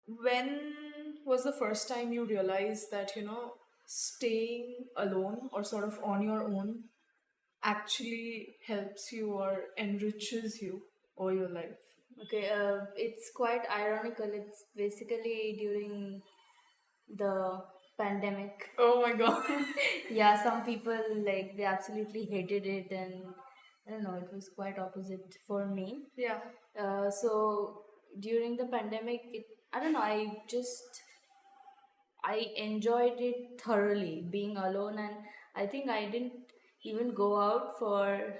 When was the first time you realized that, staying alone or sort of on your own actually helps you or enriches you over your life? Okay, it's quite ironical. It's basically during the pandemic. Oh my god. Yeah, some people like they absolutely hated it, and I don't know, it was quite opposite for me. Yeah. So during the pandemic, I don't know, I enjoyed it thoroughly being alone, and I think I didn't even go out for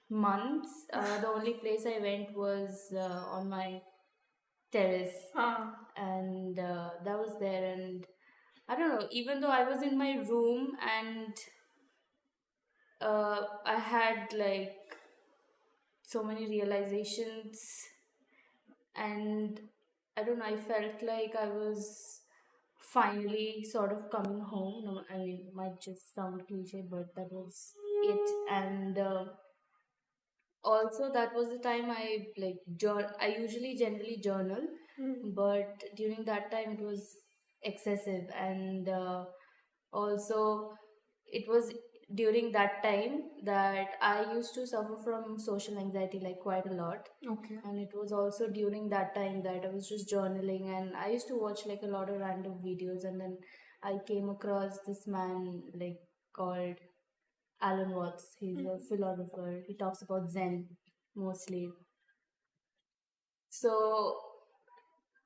months. The only place I went was on my terrace, and that was there. And I don't know, even though I was in my room and I had like so many realizations, and I don't know, I felt like I was finally sort of coming home. No, I mean, it might just sound cliche, but that was it. And also, that was the time I like I usually generally journal, but during that time it was excessive, and also it was during that time that I used to suffer from social anxiety like quite a lot. Okay. And it was also during that time that I was just journaling, and I used to watch like a lot of random videos, and then I came across this man like called Alan Watts. He's a philosopher. He talks about Zen mostly. So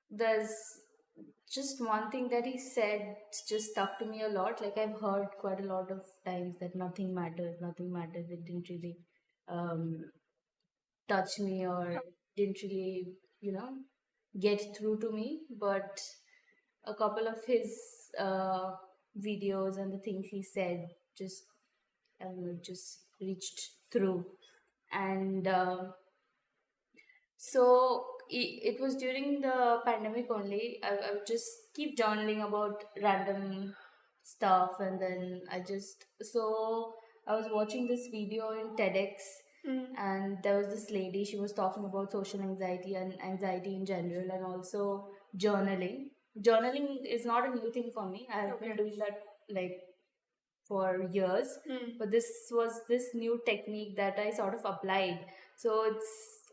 there's just one thing that he said just stuck to me a lot. Like I've heard quite a lot of times that nothing matters, nothing matters. It didn't really um, touch me or didn't really, you know, get through to me. But a couple of his uh, videos and the things he said just, I don't know, just reached through. And so it was during the pandemic only. I would just keep journaling about random stuff, and then I was watching this video in TEDx, and there was this lady. She was talking about social anxiety and anxiety in general, and also journaling. Journaling is not a new thing for me. I have been doing that like for years, but this was this new technique that I sort of applied. So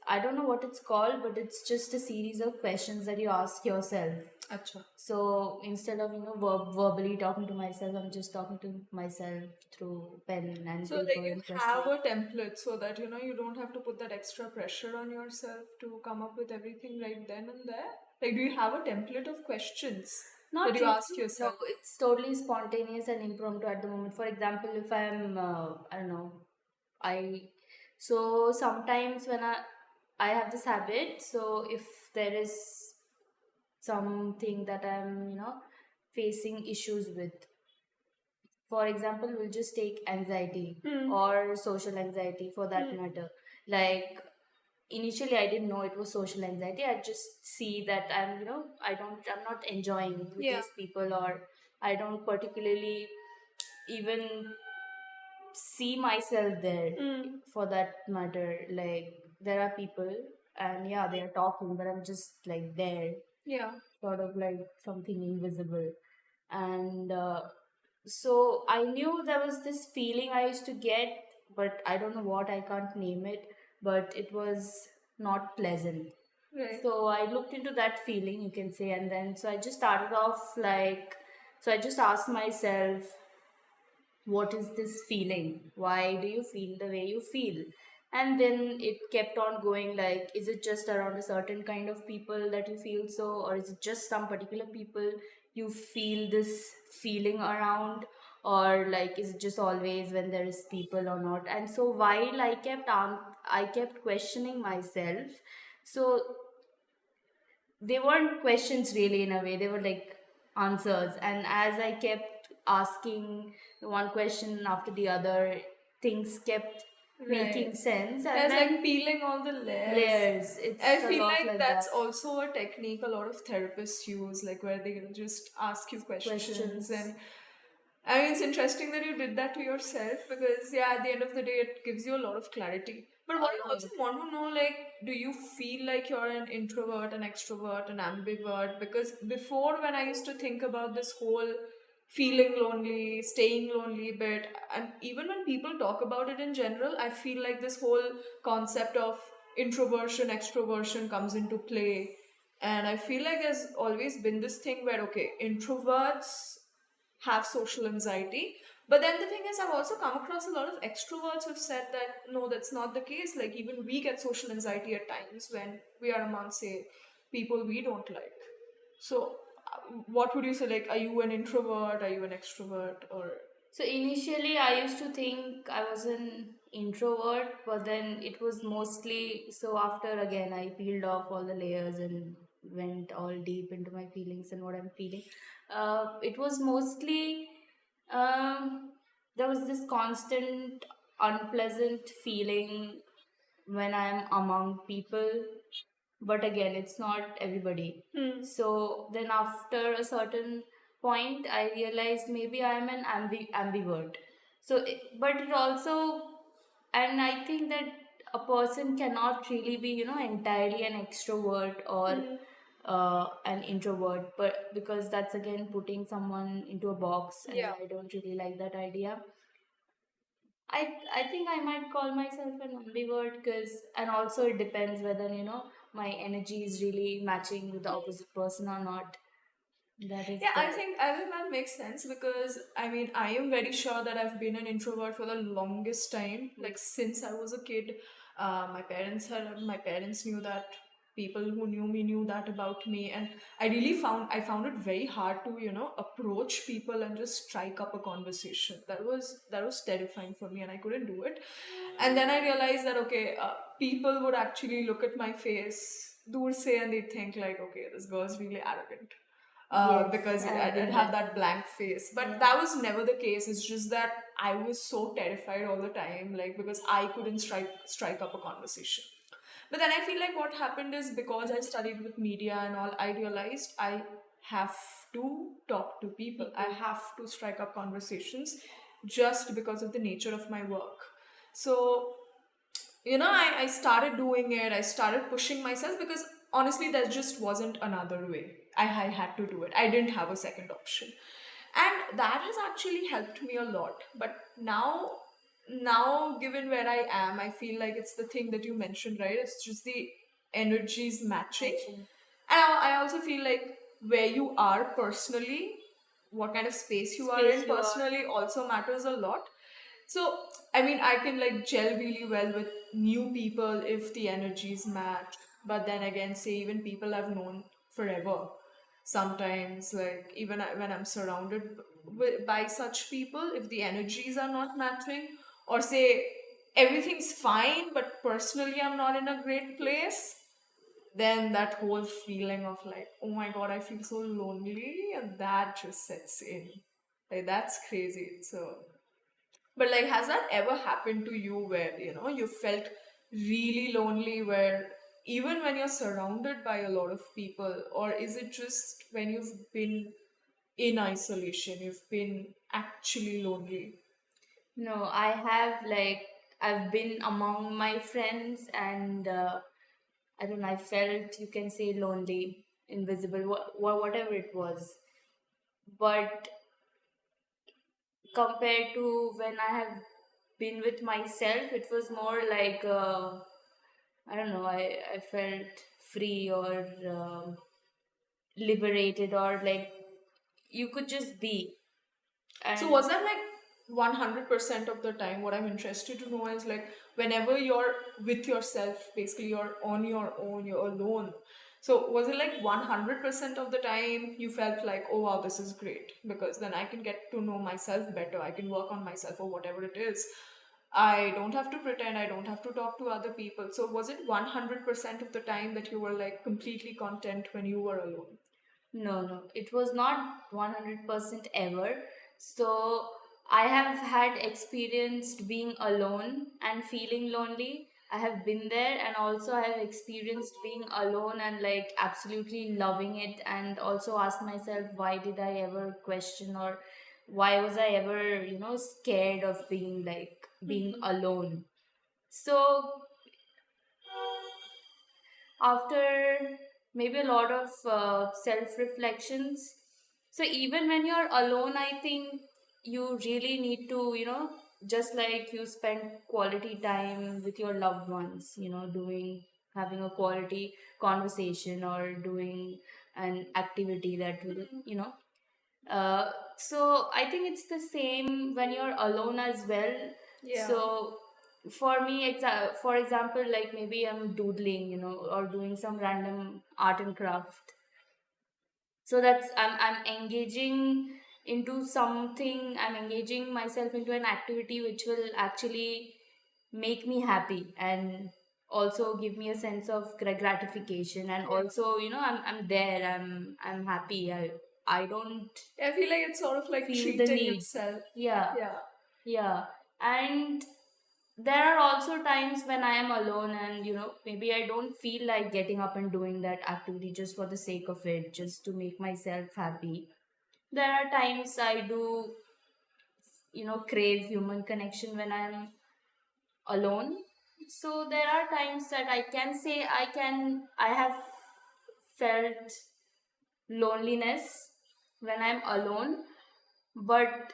I don't know what it's called, but it's just a series of questions that you ask yourself. Acha. So instead of verbally talking to myself, I'm just talking to myself through pen and So paper like you and have questioning. a template so that you don't have to put that extra pressure on yourself to come up with everything right then and there. Like, do you have a template of questions Not that you really. ask No, yourself? it's totally spontaneous and impromptu at the moment. For example, if I'm, I don't know, I so sometimes when I have this habit. So if there is something that I'm facing issues with, for example, we'll just take anxiety or social anxiety for that matter. Like initially I didn't know it was social anxiety. I just see that I'm not enjoying with these people, or I don't particularly even see myself there for that matter. Like there are people and yeah, they are talking, but I'm just like there, Yeah. sort of like something invisible. And so I knew there was this feeling I used to get, but I don't know what, I can't name it, but it was not pleasant. Right. So I looked into that feeling, you can say, and then so I just started off like, so I just asked myself, what is this feeling, why do you feel the way you feel? And then it kept on going, like, is it just around a certain kind of people that you feel so, or is it just some particular people you feel this feeling around, or like is it just always when there is people or not? And so while I kept questioning myself, so they weren't questions really, in a way they were like answers, and as I kept asking one question after the other, things kept making sense, and It's then like peeling all the layers. It's I a feel lot like like that's that. also a technique a lot of therapists use, like where they just ask you questions. And I mean, it's interesting that you did that to yourself because, yeah, at the end of the day, it gives you a lot of clarity. But what I also alone. want to know, like, do you feel like you're an introvert, an extrovert, an ambivert? Because before, when I used to think about this whole feeling lonely, staying lonely bit, and even when people talk about it in general, I feel like this whole concept of introversion, extroversion comes into play. And I feel like there's always been this thing where, okay, introverts have social anxiety. But then the thing is, I've also come across a lot of extroverts who've said that no, that's not the case. Like, even we get social anxiety at times when we are among, say, people we don't like. So, what would you say? Like, are you an introvert? Are you an extrovert? Or So initially, I used to think I was an introvert, but then it was mostly so after again I peeled off all the layers and went all deep into my feelings and what I'm feeling. It was mostly um, there was this constant unpleasant feeling when I'm among people, but again it's not everybody. So then after a certain point I realized maybe I'm an ambivert. So but it also, and I think that a person cannot really be, entirely an extrovert or an introvert, but because that's again putting someone into a box, and yeah. I don't really like that idea. I think I might call myself an ambivert, because, and also it depends whether my energy is really matching with the opposite person or not. That is Yeah, the. I think that makes sense because I mean I am very sure that I've been an introvert for the longest time. Like since I was a kid, my parents knew that. People who knew me knew that about me, and I found it very hard to approach people and just strike up a conversation. That was terrifying for me, and I couldn't do it. And then I realized that okay, people would actually look at my face, dur se, and they think like, okay, this girl's really arrogant Yes, because I have I'd been have there. that blank face. But Yeah. that was never the case. It's just that I was so terrified all the time, like because I couldn't strike up a conversation. But then I feel like what happened is because I studied with media and all, I realized I have to talk to people. I have to strike up conversations just because of the nature of my work. So I started doing it. I started pushing myself because honestly, there just wasn't another way. I had to do it. I didn't have a second option. And that has actually helped me a lot. But now given where I am, I feel like it's the thing that you mentioned, right? It's just the energies matching. Matching. And I also feel like where you are personally, what kind of space you are in Space you are. personally also matters a lot. So, I mean, I can like gel really well with new people if the energies match. But then again, say even people I've known forever, sometimes like even when I'm surrounded by such people, if the energies are not matching, or say everything's fine, but personally I'm not in a great place, then that whole feeling of like, oh my god, I feel so lonely, and that just sets in. Like that's crazy. So but like, has that ever happened to you where, you felt really lonely where even when you're surrounded by a lot of people, or is it just when you've been in isolation, you've been actually lonely? No, I've been among my friends, and I don't know, I felt, you can say, lonely, invisible, whatever it was. But compared to when I have been with myself, it was more like, I don't know, I felt free or liberated, or like you could just be. So And was that like 100% of the time? What I'm interested to know is like whenever you're with yourself, basically you're on your own, you're alone. So was it like 100% of the time you felt like, oh wow, this is great because then I can get to know myself better. I can work on myself or whatever it is. I don't have to pretend, I don't have to talk to other people. So was it 100% of the time that you were like completely content when you were alone? no, no, it was not 100% ever. So I have had experienced being alone and feeling lonely. I have been there, and also I have experienced being alone and like absolutely loving it, and also asked myself, why did I ever question, or why was I ever, scared of being like being alone? So after maybe a lot of self reflections. So even when you're alone, I think you really need to, just like you spend quality time with your loved ones, having a quality conversation or doing an activity that will, so I think it's the same when you're alone as well. Yeah. So for me, for example, like maybe I'm doodling, or doing some random art and craft. So that's I'm engaging into something. I'm engaging myself into an activity which will actually make me happy and also give me a sense of gratification, and Yeah. also I'm there, I'm happy. I don't I feel like it's sort of like feel the treating need. itself. Yeah, Yeah. yeah. And there are also times when I am alone, and maybe I don't feel like getting up and doing that activity just for the sake of it, just to make myself happy. There are times I do, crave human connection when I'm alone. So there are times that I can say I have felt loneliness when I'm alone, but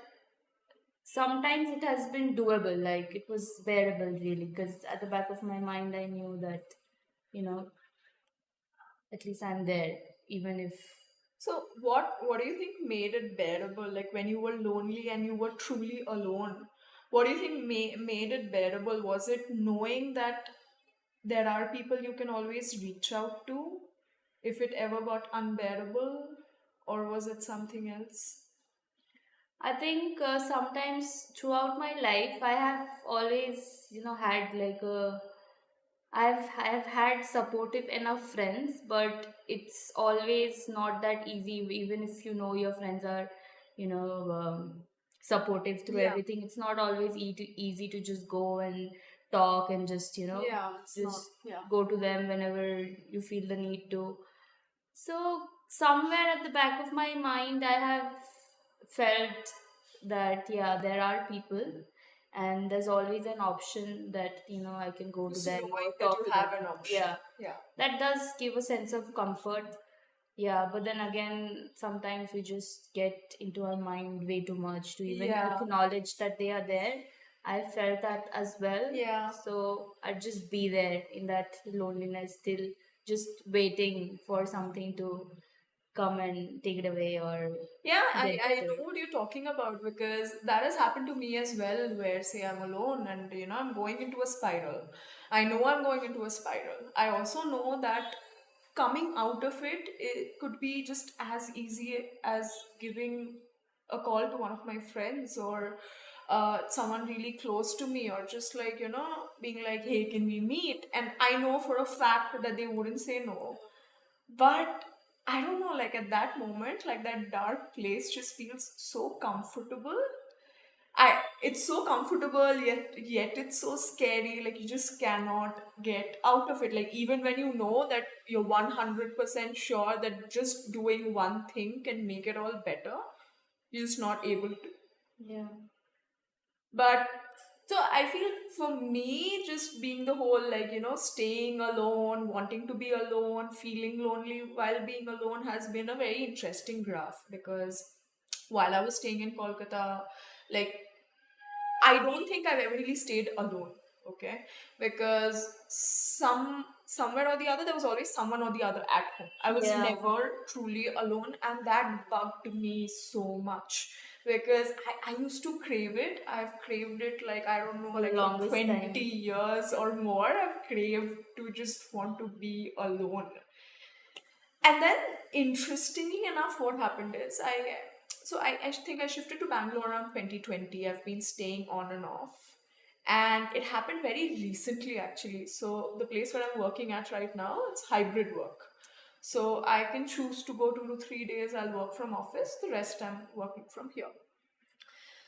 sometimes it has been doable, like it was bearable really, because at the back of my mind I knew that, you know at least I'm there, even if. So what do you think made it bearable? Like when you were lonely and you were truly alone, what do you think made it bearable? Was it knowing that there are people you can always reach out to if it ever got unbearable, or was it something else? I think sometimes throughout my life I have always, had like a I've had supportive enough friends, but it's always not that easy. Even if your friends are, supportive through Yeah. everything, it's not always easy to just go and talk and just Yeah, it's not. just Yeah. go to them whenever you feel the need to. So somewhere at the back of my mind, I have felt that yeah, there are people, and there's always an option that I can go to Just them or knowing that you talk to them. have an option. Yeah, Yeah. that does give a sense of comfort. Yeah, but then again, sometimes we just get into our mind way too much to even Yeah. acknowledge that they are there. I felt that as well. Yeah. So I'd just be there in that loneliness, still just waiting for something to come and take it away or Yeah, I, get I better. know what you're talking about because that has happened to me as well, where say I'm alone and I'm going into a spiral. I know I'm going into a spiral. I also know that coming out of it could be just as easy as giving a call to one of my friends or someone really close to me, or just like being like, hey, can we meet? And I know for a fact that they wouldn't say no. But I don't know, like at that moment, like that dark place just feels so comfortable. It's so comfortable, yet it's so scary. Like you just cannot get out of it. Like even when you know that you're 100% sure that just doing one thing can make it all better, you're just not able to. Yeah. But so I feel for me, just being the whole like, staying alone, wanting to be alone, feeling lonely while being alone has been a very interesting graph because while I was staying in Kolkata, like I don't think I've ever really stayed alone. Okay, because somewhere or the other there was always someone or the other at home. I was Yeah. never truly alone, and that bugged me so much because I used to crave it. I've craved it like I don't know, For the like for longest 20 time. years or more. I've craved to just want to be alone. And then, interestingly enough, what happened is I think I shifted to Bangalore around 2020. I've been staying on and off. And it happened very recently, actually. So, the place where I'm working at right now, it's hybrid work. So, I can choose to go 2 to 3 days, I'll work from office, the rest I'm working from here.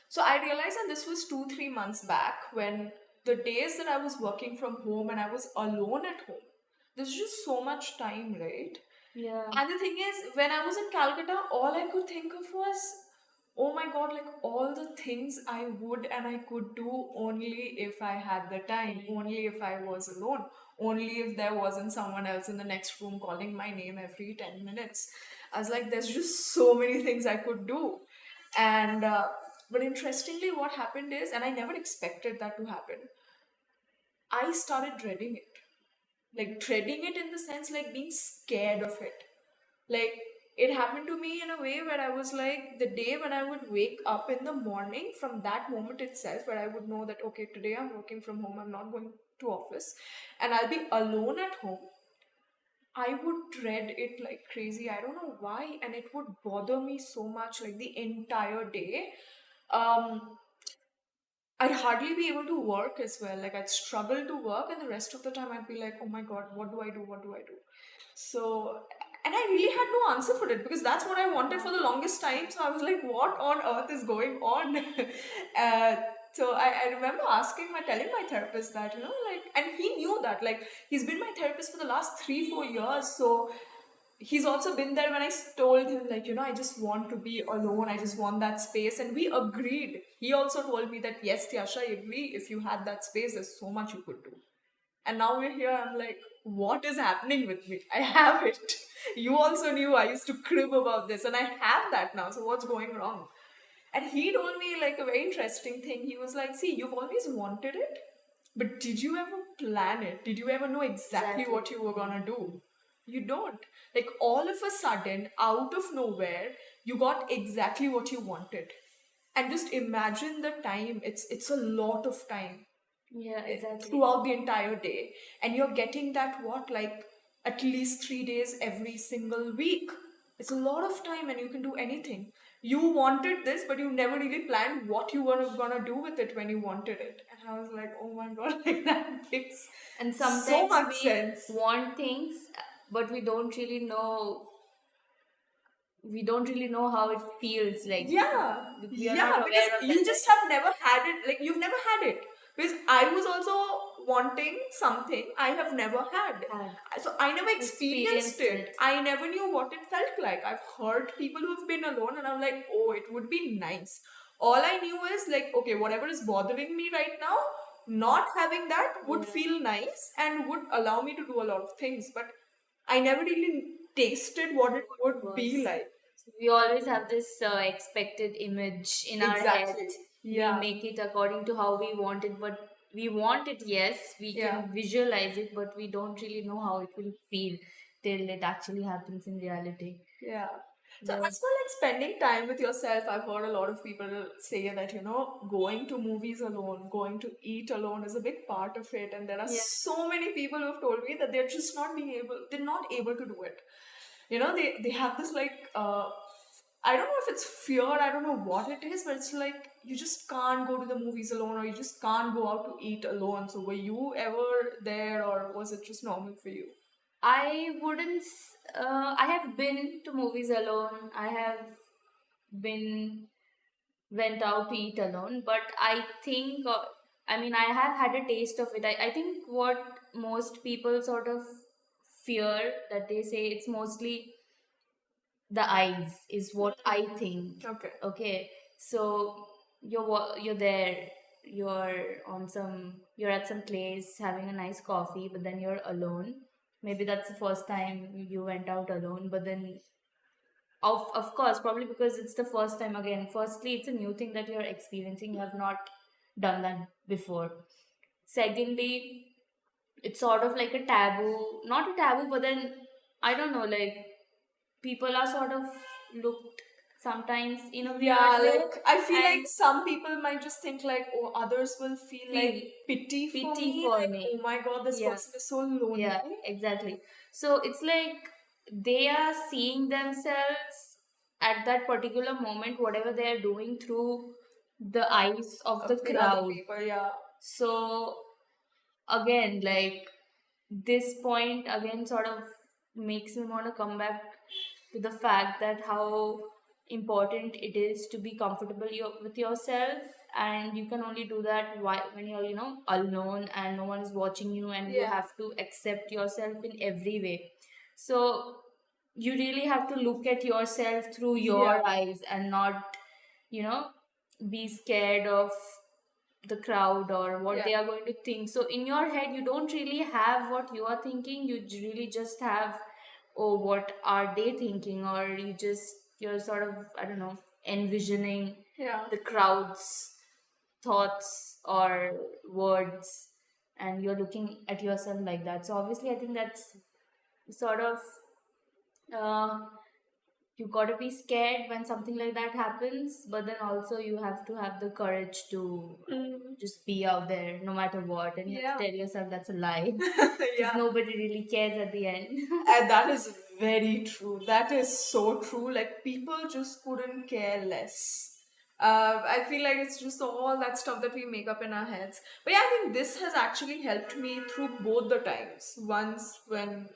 So, I realized that this was 2, 3 months back when the days that I was working from home and I was alone at home, there's just so much time, right? Yeah. And the thing is, when I was in Calcutta, all I could think of was, oh my god, like all the things I would and I could do only if I had the time, only if I was alone. only if there wasn't someone else in the next room calling my name every 10 minutes. I was like, there's just so many things I could do. And, but interestingly, what happened is, and I never expected that to happen, I started dreading it. Like, dreading it in the sense, like, being scared of it. Like, it happened to me in a way where I was like, the day when I would wake up in the morning, from that moment itself, where I would know that, okay, today I'm working from home, I'm not going to office, and I'll be alone at home, I would dread it like crazy. I don't know why, and it would bother me so much, like the entire day. Um, I'd hardly be able to work as well. Like I'd struggle to work, and the rest of the time I'd be like, "Oh my god, what do I do? What do I do?" So, and I really had no answer for it because that's what I wanted for the longest time. So I was like, "What on earth is going on?" uh, so I remember telling my therapist that, like, and he knew that, like, he's been my therapist for the last 3 4 years. So he's also been there when I told him, like, I just want to be alone, I just want that space, and we agreed. He also told me that, yes, Tyasha, I agree, if you had that space, there's so much you could do. And now we're here, I'm like, what is happening with me? I have it. You also knew I used to crib about this, and I have that now, so what's going wrong? And he told me, like, a very interesting thing. He was like, see, you've always wanted it, but did you ever plan it? Did you ever know exactly what you were gonna do? You don't. Like, all of a sudden, out of nowhere, you got exactly what you wanted. And just imagine the time. It's a lot of time Yeah, exactly. throughout the entire day. And you're getting that, what, like at least 3 days every single week. It's a lot of time, and you can do anything. You wanted this, but you never really planned what you were gonna do with it when you wanted it. And I was like, oh my god, like that makes And so sometimes much we sense. want things, but we don't really know how it feels like. Yeah, We are yeah, not because aware of you that. just have never had it. Like, you've never had it. Because I was also wanting something I have never had. So I never experienced it. I never knew what it felt like. I've heard people who've been alone, and I'm like, oh, it would be nice. All I knew is, like, okay, whatever is bothering me right now, not having that would feel nice and would allow me to do a lot of things. But I never really tasted what it would be like. We always have this expected image in our head. Exactly. Yeah. We make it according to how we want it, but we want it, yes, we can visualize it, but we don't really know how it will feel till it actually happens in reality. Yeah. So as for like spending time with yourself, I've heard a lot of people say that, going to movies alone, going to eat alone is a big part of it. And there are so many people who have told me that they're not able to do it. They have this, like, I don't know if it's fear, I don't know what it is, but it's like you just can't go to the movies alone, or you just can't go out to eat alone. So were you ever there, or was it just normal for you? I wouldn't. I have been to movies alone. I have been went out to eat alone, but I think. I mean, I have had a taste of it. I think what most people sort of fear, that they say, it's mostly the eyes, is what I think. Okay. Okay. So you're there. You're at some place having a nice coffee, but then you're alone. Maybe that's the first time you went out alone, but then of course, probably because it's the first time, again, firstly, it's a new thing that you're experiencing. You have not done that before. Secondly, it's sort of like a taboo, not a taboo, but then I don't know, like, people are sort of looked sometimes in a weird way. Like, I feel like some people might just think like, oh, others will feel like pity for me. Like, oh my god, this person is so lonely. Yeah, exactly. So it's like they are seeing themselves at that particular moment, whatever they are doing, through the eyes of the crowd. People, yeah. So again, like, this point again sort of makes me want to come back to the fact that how important it is to be comfortable with yourself, and you can only do that when you're alone and no one is watching you, and you have to accept yourself in every way. So you really have to look at yourself through your eyes, and not be scared of the crowd or what Yeah. they are going to think. So in your head, you don't really have what you are thinking. You really just have, oh, what are they thinking? Or you're sort of, I don't know, envisioning Yeah. the crowd's thoughts or words, and you're looking at yourself like that. So obviously, I think that's sort of, uh, you got to be scared when something like that happens, but then also you have to have the courage to Mm. just be out there no matter what, and you have Yeah. to tell yourself that's a lie because Yeah. nobody really cares at the end. And that is very true. That is so true. Like, people just couldn't care less. I feel like it's just all that stuff that we make up in our heads. But yeah, I think this has actually helped me through both the times. Once, when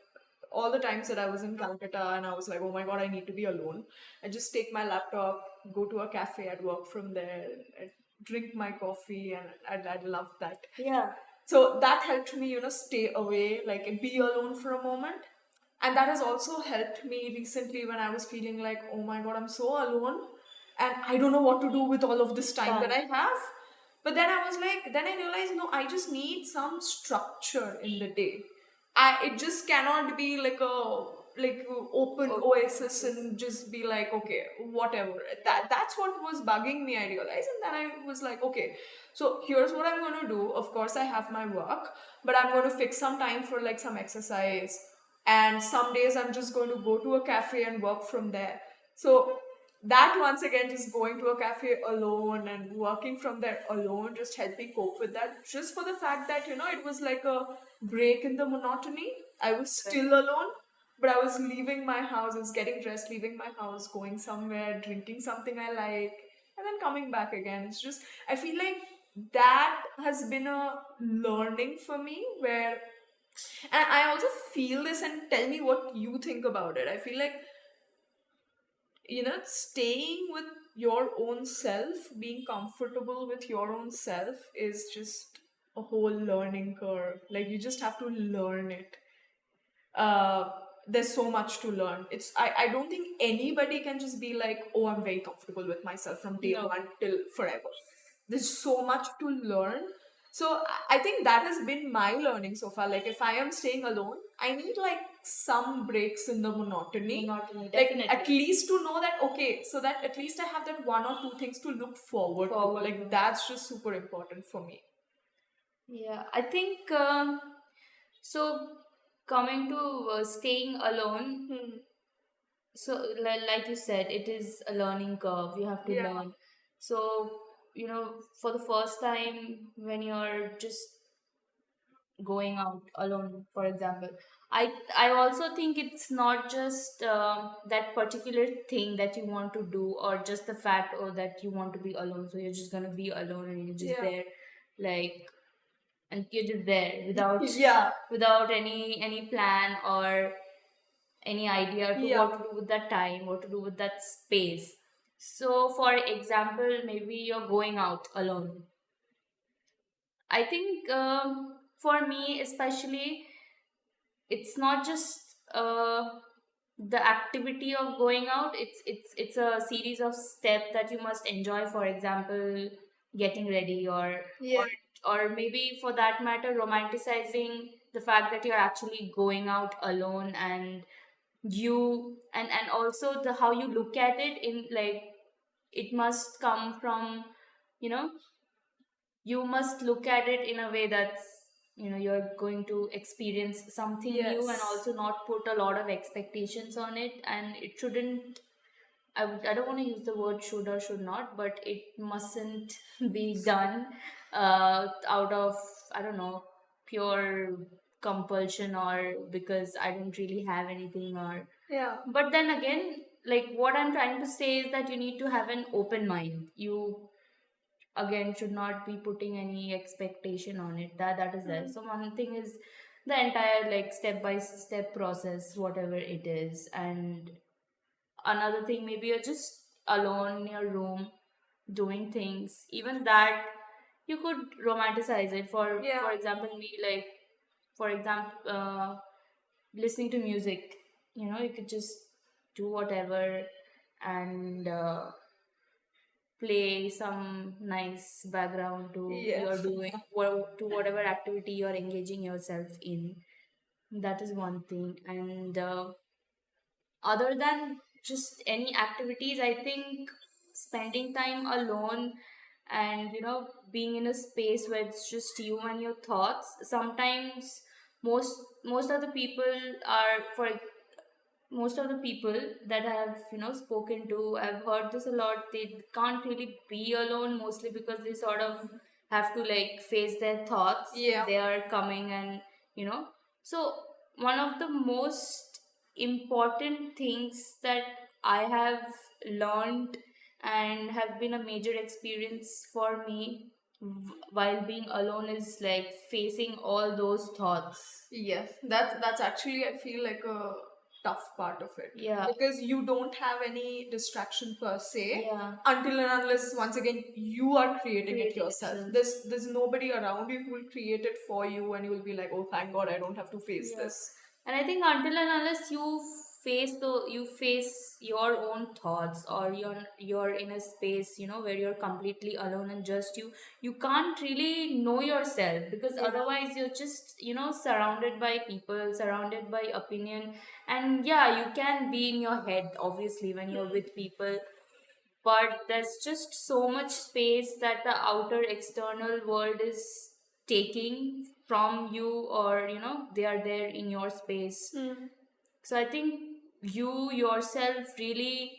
all the times that I was in Calcutta and I was like, oh my god, I need to be alone. I just take my laptop, go to a cafe, I'd work from there, I'd drink my coffee, and I'd love that. Yeah. So that helped me, stay away, like, and be alone for a moment. And that has also helped me recently when I was feeling like, oh my god, I'm so alone and I don't know what to do with all of this time that I have. But then I was like, then I realized, no, I just need some structure in the day. It just cannot be like a open oasis and just be like, okay, whatever. That's what was bugging me, I realized. And then I was like, okay, so here's what I'm going to do. Of course, I have my work, but I'm going to fix some time for like some exercise, and some days I'm just going to go to a cafe and work from there. So that, once again, just going to a cafe alone and working from there alone just helped me cope with that, just for the fact that it was like a break in the monotony. I was still alone, but I was leaving my house, I was getting dressed, leaving my house, going somewhere, drinking something I like, and then coming back again. It's just, I feel like that has been a learning for me, where, and I also feel this, and tell me what you think about it. I feel like, staying with your own self, being comfortable with your own self is just a whole learning curve. Like, you just have to learn it. uh, there's so much to learn. I don't think anybody can just be like, oh, I'm very comfortable with myself from day No. one till forever. There's so much to learn. So I think that has been my learning so far. Like, if I am staying alone, I need like some breaks in the monotony. Monotony, Like, definitely. at least to know that, okay, so that at least I have that one or two things to look forward to. Like, that's just super important for me. Yeah, I think so. Coming to staying alone, so like you said, it is a learning curve. You have to Yeah. learn. So, for the first time when you're just going out alone, for example, I also think it's not just that particular thing that you want to do, or just the fact or that you want to be alone. So you're just gonna be alone and you're just Yeah. there, like, and you're just there without Yeah. without any plan or any idea to Yeah. what to do with that time, what to do with that space. So, for example, maybe you're going out alone. I think for me, especially, it's not just the activity of going out. It's a series of steps that you must enjoy. For example, getting ready, Yeah. or maybe for that matter, romanticizing the fact that you're actually going out alone, and and also the how you look at it, in like, it must come from, you know you must look at it in a way that's, you're going to experience something new, and Yes. also not put a lot of expectations on it. And it shouldn't, I don't want to use the word should or should not, but it mustn't be done out of, I don't know, pure compulsion, or because I don't really have anything, or. Yeah. But then again, like, what I'm trying to say is that you need to have an open mind. You, again, should not be putting any expectation on it. That is there. So one thing is the entire, like, step by step process, whatever it is. And another thing, maybe you're just alone in your room doing things. Even that, you could romanticize it. Yeah. For example, me, like, for example, listening to music. You could just do whatever, and play some nice background to Yeah. you're doing to whatever activity you're engaging yourself in. That is one thing. And other than just any activities, I think spending time alone and being in a space where it's just you and your thoughts. Sometimes most of the people are for most of the people that I have spoken to, I've heard this a lot. They can't really be alone, mostly because they sort of have to like face their thoughts. Yeah. They are coming, and so one of the most important things that I have learned and have been a major experience for me while being alone is like facing all those thoughts. Yes, that's actually, I feel like, a tough part of it. Yeah. Because you don't have any distraction per se, Yeah. until and unless once again you are creating it Creating yourself. yourself. There's nobody around you who will create it for you, and you will be like, oh, thank God, I don't have to face Yeah. this. And I think until and unless you face your own thoughts, or you're in a space where you're completely alone and just you can't really know yourself, because Yeah. otherwise you're just surrounded by people, surrounded by opinion. And yeah, you can be in your head obviously when you're with people, but there's just so much space that the outer external world is taking from you, or they are there in your space. So I think you yourself really,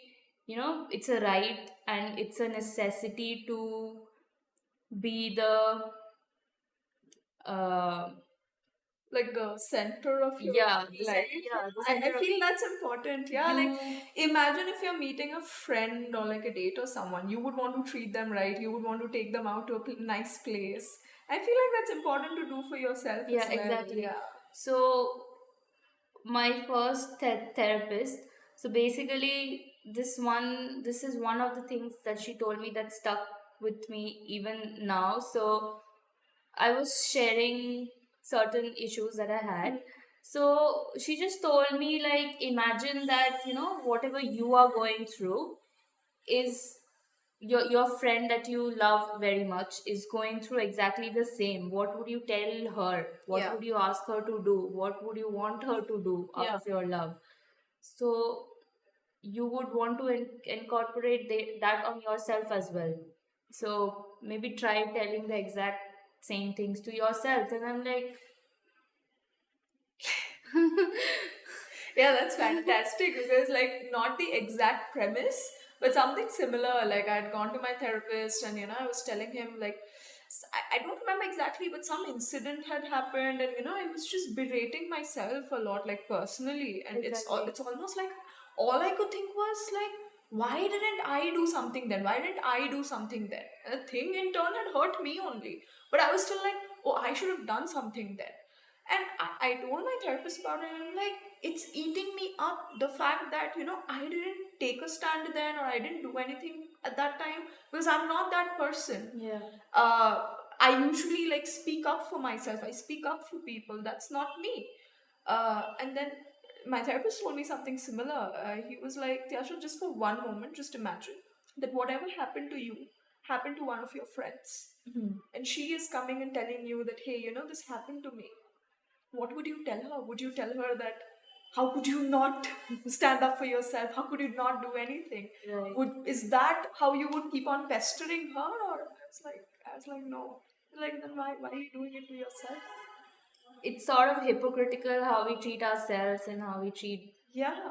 it's a right and it's a necessity to be the uh Like the center of your yeah life. the I center of feel that's important. Yeah, like you. imagine if you're meeting a friend or like a date or someone, you would want to treat them right, you would want to take them out to a nice place. I feel like that's important to do for yourself Yeah, as well. exactly. Yeah. So my first therapist, so basically this is one of the things that she told me that stuck with me even now. So I was sharing certain issues that I had. So she just told me, like, imagine that whatever you are going through is your friend that you love very much is going through exactly the same. What would you tell her? What Yeah. would you ask her to do? What would you want her to do out Yeah. of your love? So you would want to incorporate that on yourself as well. So maybe try telling the exact same things to yourself. And I'm like, Yeah, that's fantastic because, like, not the exact premise, but something similar. Like, I had gone to my therapist, and I was telling him, like, I don't remember exactly, but some incident had happened, and I was just berating myself a lot, like, personally. And Exactly. it's almost like all I could think was, like, why didn't I do something then? Why didn't I do something then? And the thing in turn had hurt me only. But I was still like, oh, I should have done something then. And I told my therapist about it, and I'm like, it's eating me up, the fact that, I didn't take a stand then, or I didn't do anything at that time, because I'm not that person. Yeah. I usually like speak up for myself. I speak up for people. That's not me. And then my therapist told me something similar. He was like, Tyasha, just for one moment, just imagine that whatever happened to you happened to one of your friends. And she is coming and telling you that, hey, this happened to me. What would you tell her? Would you tell her that how could you not stand up for yourself? How could you not do anything? Right. Is that how you would keep on pestering her? Or I was like, no. Like, then why are you doing it to yourself? It's sort of hypocritical how we treat ourselves and how we treat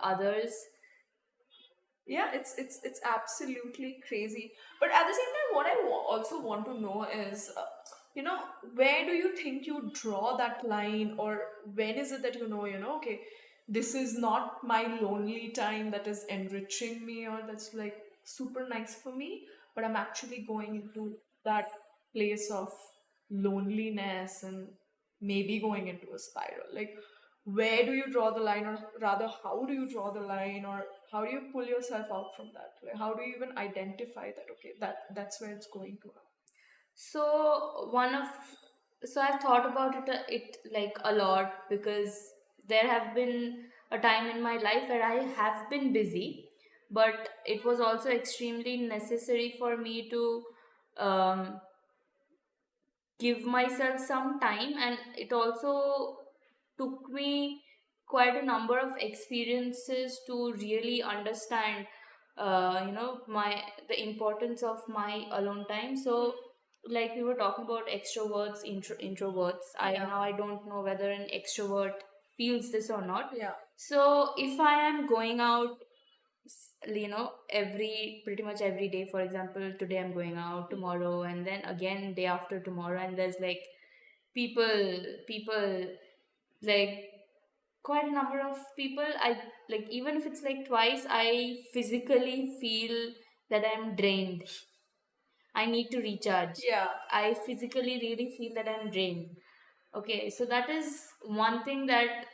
others. Yeah, it's absolutely crazy. But at the same time, what I also want to know is, where do you think you draw that line, or when is it that okay, this is not my lonely time that is enriching me, or that's like super nice for me, but I'm actually going into that place of loneliness and maybe going into a spiral. Like, where do you draw the line, or rather, how do you draw the line, or how do you pull yourself out from that? Like, how do you even identify that, okay, that's where it's going to happen? So I've thought about it like a lot, because there have been a time in my life where I have been busy, but it was also extremely necessary for me to um, give myself some time, and it also took me quite a number of experiences to really understand my the importance of my alone time. So like we were talking about extroverts, introverts, Yeah. I don't know whether an extrovert feels this or not. Yeah. So if I am going out, every pretty much every day, for example, today I'm going out, tomorrow, and then again day after tomorrow, and there's like people like quite a number of people, I like, even if it's like twice, I physically feel that I'm drained. I need to recharge. Yeah. I physically really feel that I'm drained. Okay, so that is one thing that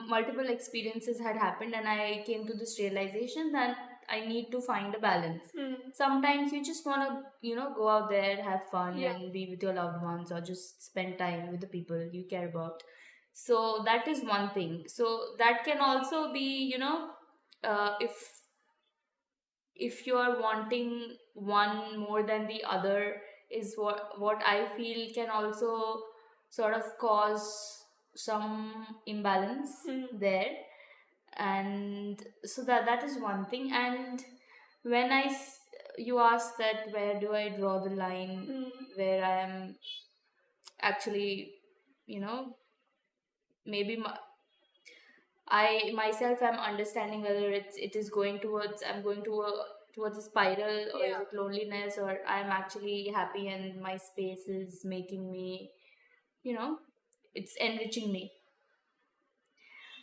multiple experiences had happened, and I came to this realization that I need to find a balance. Sometimes you just want to, go out there, have fun, Yeah. and be with your loved ones, or just spend time with the people you care about. So that is one thing. So that can also be, if you are wanting one more than the other, is what I feel can also sort of cause some imbalance there. And so that is one thing. And when you ask that where do I draw the line, where I am actually, you know maybe I myself am understanding whether it is going towards, I'm going towards a spiral, or is Yeah. it loneliness, or I'm actually happy and my space is making me, it's enriching me.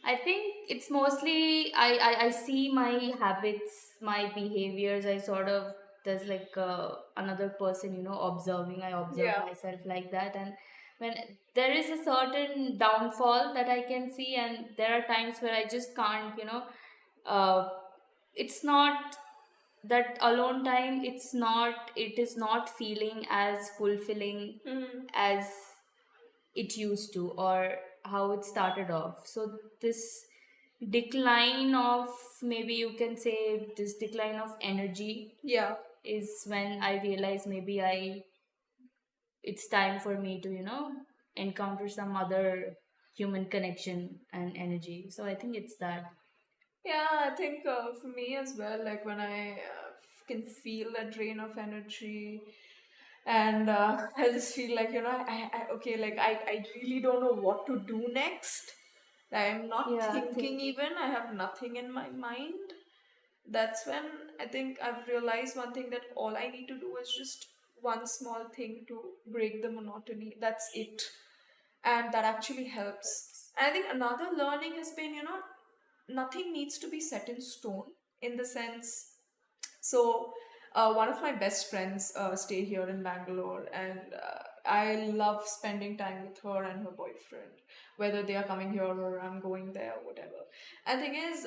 I think it's mostly I see my habits, my behaviors. I sort of, there's like another person, observing. I observe Yeah. myself like that, and when there is a certain downfall that I can see, and there are times where I just can't, uh, it's not that alone time. It is not feeling as fulfilling as it used to, or how it started off. So this decline of, maybe you can say, this decline of energy Yeah. is when I realize maybe it's time for me to, encounter some other human connection and energy. So I think it's that. Yeah, I think for me as well, like when I can feel that drain of energy, and I just feel like, okay, like I really don't know what to do next. I'm not Yeah, thinking even, I have nothing in my mind. That's when I think I've realized one thing, that all I need to do is just one small thing to break the monotony. That's it. And that actually helps. And I think another learning has been, nothing needs to be set in stone, in the sense, so one of my best friends stay here in Bangalore, and I love spending time with her and her boyfriend, whether they are coming here or I'm going there or whatever. And thing is,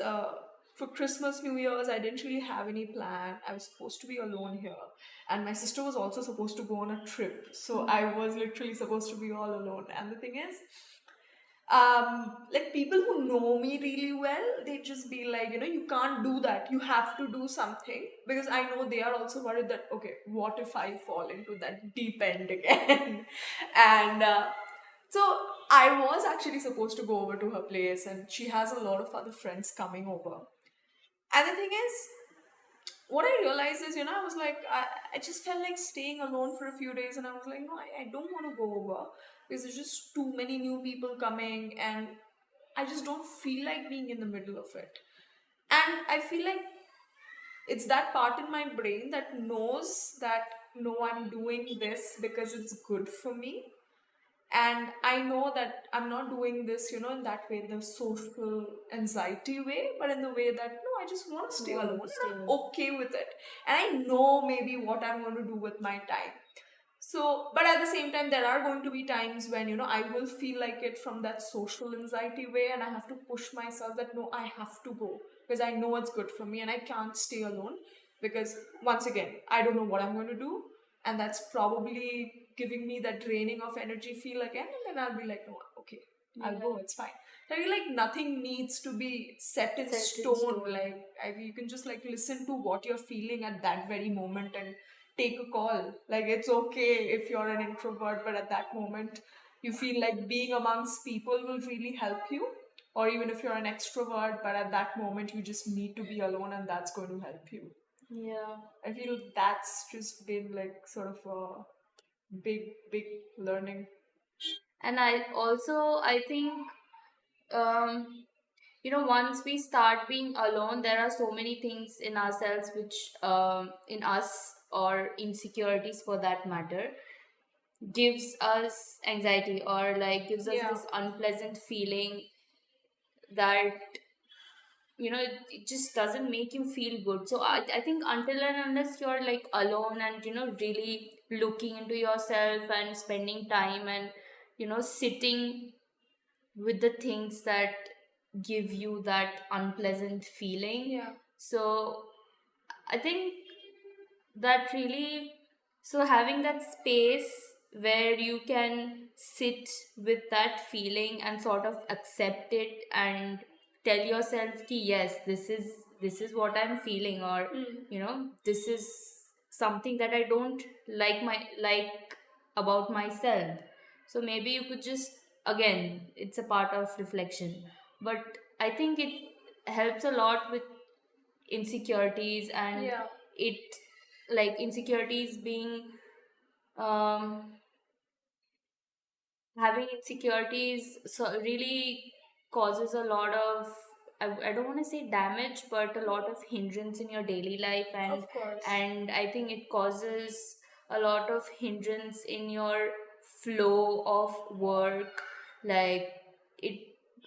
for Christmas, New Year's, I didn't really have any plan. I was supposed to be alone here, and my sister was also supposed to go on a trip, so I was literally supposed to be all alone. And the thing is, like people who know me really well, they just be like, you can't do that, you have to do something, because I know they are also worried that, okay, what if I fall into that deep end again? And so I was actually supposed to go over to her place, and she has a lot of other friends coming over. And the thing is, what I realized is, I was like, I just felt like staying alone for a few days, and I was like, no, I don't want to go over, because there's just too many new people coming, and I just don't feel like being in the middle of it. And I feel like it's that part in my brain that knows that, no, I'm doing this because it's good for me. And I know that I'm not doing this, in that way, the social anxiety way, but in the way that, no, I just want to stay alone, and I'm okay with it. And I know maybe what I'm going to do with my time. So, but at the same time, there are going to be times when, I will feel like it from that social anxiety way, and I have to push myself that, no, I have to go, because I know it's good for me, and I can't stay alone, because once again, I don't know what I'm going to do. And that's probably giving me that draining of energy feel again. And then I'll be like, no, okay, I'll go, it's fine. I feel like nothing needs to be set in Set in stone. stone. Like you can just like listen to what you're feeling at that very moment and take a call. Like it's okay if you're an introvert, but at that moment you feel like being amongst people will really help you. Or even if you're an extrovert, but at that moment you just need to be alone and that's going to help you. Yeah. I feel that's just been like sort of a big learning. And I think, um, once we start being alone, there are so many things in ourselves which, in us, or insecurities for that matter, gives us anxiety, or like gives us Yeah. this unpleasant feeling that, it just doesn't make you feel good. So I think until and unless you're like alone and really looking into yourself and spending time and sitting with the things that give you that unpleasant feeling. Yeah. So I think that really, so having that space where you can sit with that feeling and sort of accept it and tell yourself ki yes, this is what I'm feeling, or this is something that I don't like about myself. So maybe you could just, again, it's a part of reflection, but I think it helps a lot with insecurities. And Yeah. it, like, insecurities being, um having insecurities, so really causes a lot of, I don't want to say damage, but a lot of hindrance in your daily life. and Of course. and I think it causes a lot of hindrance in your flow of work. Like, it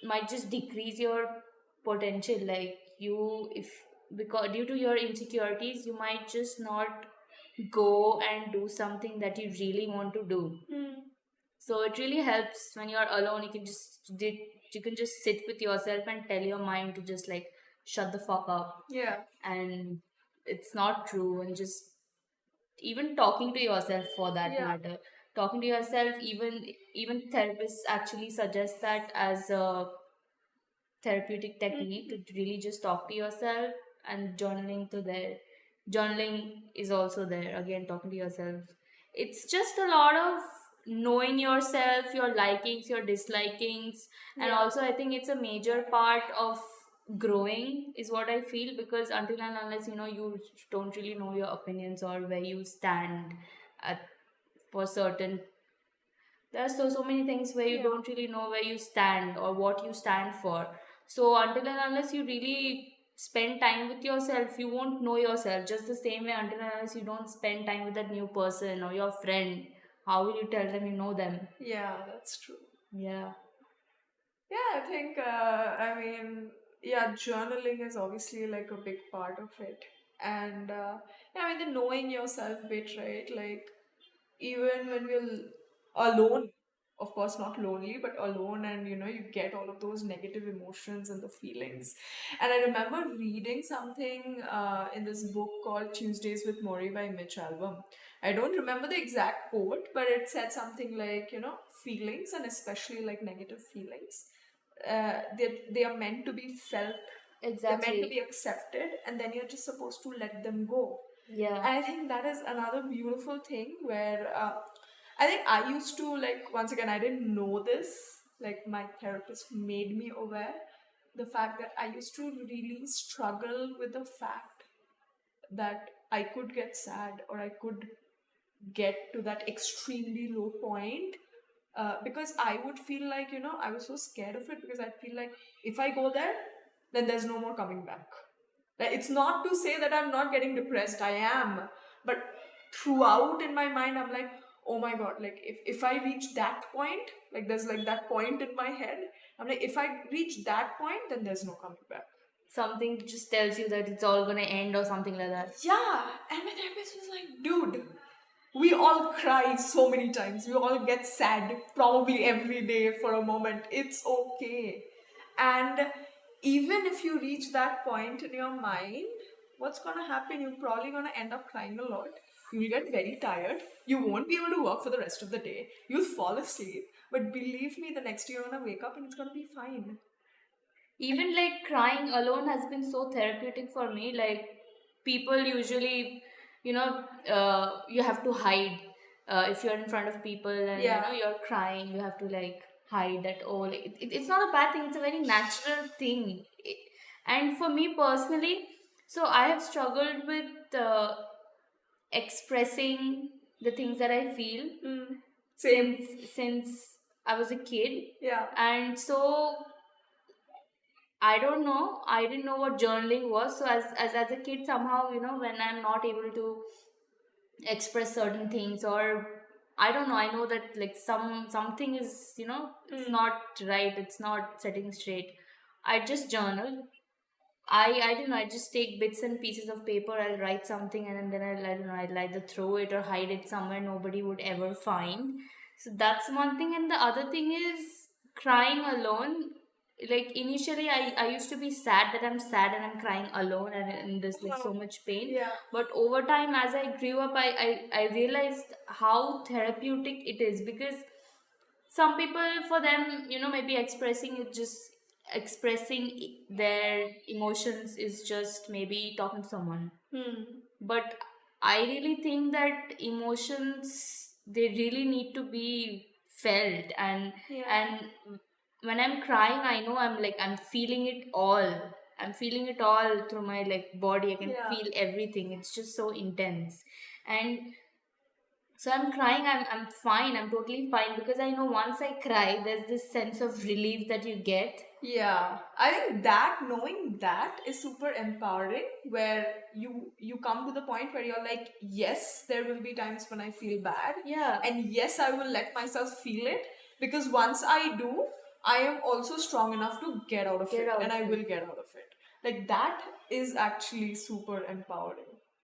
might just decrease your potential. Like, you, if, because due to your insecurities, you might just not go and do something that you really want to do. So it really helps when you're alone. You can just sit with yourself and tell your mind to just like shut the fuck up. Yeah. And it's not true. And just even talking to yourself, for that Yeah. matter, talking to yourself, even therapists actually suggest that as a therapeutic technique, to really just talk to yourself. And journaling is also there, again, talking to yourself. It's just a lot of knowing yourself, your likings, your dislikings. And Yeah. also, I think it's a major part of growing, is what I feel, because until and unless you don't really know your opinions or where you stand at, for certain, there are so many things where you Yeah. don't really know where you stand or what you stand for. So until and unless you really spend time with yourself, you won't know yourself. Just the same way, until and unless you don't spend time with that new person or your friend, how will you tell them you know them? Yeah, that's true. Yeah. Yeah, I think, yeah, journaling is obviously like a big part of it. And, yeah, I mean, the knowing yourself bit, right? Like, even when we're alone, of course, not lonely, but alone, and you get all of those negative emotions and the feelings. And I remember reading something in this book called Tuesdays with Maury by Mitch Albom. I don't remember the exact quote, but it said something like, feelings, and especially like negative feelings, they are meant to be felt, they're meant to Exactly. be accepted, and then you're just supposed to let them go. Yeah. And I think that is another beautiful thing where I think I used to, like, once again, I didn't know this. Like, my therapist made me aware the fact that I used to really struggle with the fact that I could get sad, or I could get to that extremely low point, because I would feel like, I was so scared of it, because I'd feel like if I go there, then there's no more coming back. Like, it's not to say that I'm not getting depressed, I am, but throughout in my mind, I'm like, oh my god, like if I reach that point, like there's like that point in my head, I'm like, if I reach that point, then there's no coming back. Something just tells you that it's all gonna end or something like that. Yeah, and my therapist was like, dude, we all cry so many times. We all get sad probably every day for a moment. It's okay. And even if you reach that point in your mind, what's gonna happen? You're probably gonna end up crying a lot. You'll get very tired. You won't be able to work for the rest of the day. You'll fall asleep. But believe me, the next day you're gonna wake up and it's gonna be fine. Even like crying alone has been so therapeutic for me. Like people usually, you have to hide if you're in front of people and Yeah. you're crying, you have to like hide that. Oh, like, it's not a bad thing, it's a very natural thing. And for me personally, so I have struggled with expressing the things that I feel Same. since I was a kid. Yeah. And so I don't know. I didn't know what journaling was. So as a kid, somehow, when I'm not able to express certain things, or I don't know, I know that like something is, it's not right. It's not setting straight. I just journal. I don't know. I just take bits and pieces of paper. I'll write something, and then I don't know. I'll either throw it or hide it somewhere nobody would ever find. So that's one thing, and the other thing is crying alone. Like initially, I used to be sad that I'm sad and I'm crying alone and there's like so much pain. Yeah. But over time, as I grew up, I realized how therapeutic it is, because some people, for them, maybe expressing their emotions is just maybe talking to someone. But I really think that emotions, they really need to be felt. And Yeah. and when I'm crying, I know I'm feeling it all. I'm feeling it all through my like body. I can Yeah. feel everything. It's just so intense. And so I'm crying, I'm fine, I'm totally fine, because I know once I cry, there's this sense of relief that you get. Yeah, I think that knowing that is super empowering, where you come to the point where you're like, yes, there will be times when I feel bad, Yeah. and yes, I will let myself feel it, because once I do, I am also strong enough to get out of Get it, out and of I it. will get out of it. Like that is actually super empowering.